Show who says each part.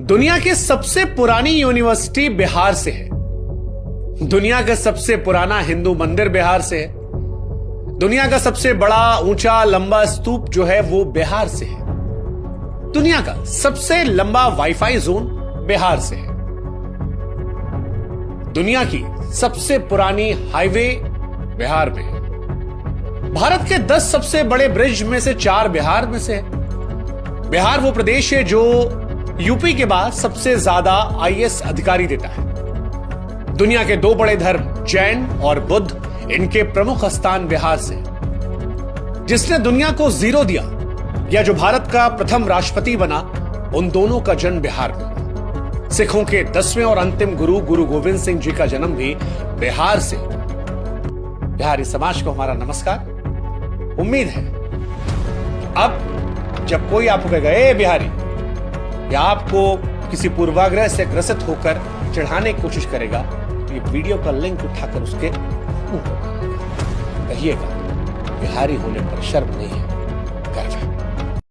Speaker 1: दुनिया की सबसे पुरानी यूनिवर्सिटी बिहार से है। दुनिया का सबसे पुराना हिंदू मंदिर बिहार से है। दुनिया का सबसे बड़ा ऊंचा लंबा स्तूप जो है वो बिहार से है। दुनिया का सबसे लंबा वाईफाई जोन बिहार से है। दुनिया की सबसे पुरानी हाईवे बिहार में है। भारत के 10 सबसे बड़े ब्रिज में से 4 बिहार में से है। बिहार वो प्रदेश है जो यूपी के बाद सबसे ज्यादा आईएएस अधिकारी देता है। दुनिया के 2 बड़े धर्म जैन और बुद्ध, इनके प्रमुख स्थान बिहार से। जिसने दुनिया को जीरो दिया या जो भारत का प्रथम राष्ट्रपति बना, उन दोनों का जन्म बिहार में। सिखों के 10वें और अंतिम गुरु गुरु गोविंद सिंह जी का जन्म भी बिहार से। बिहारी समाज को हमारा नमस्कार। उम्मीद है अब जब कोई आपको कहेगा ए बिहारी, या आपको किसी पूर्वाग्रह से ग्रसित होकर चढ़ाने की कोशिश करेगा, तो ये वीडियो का लिंक उठाकर उसके मुंह पर कहिएगा बिहारी होने पर शर्म नहीं है, गर्व है।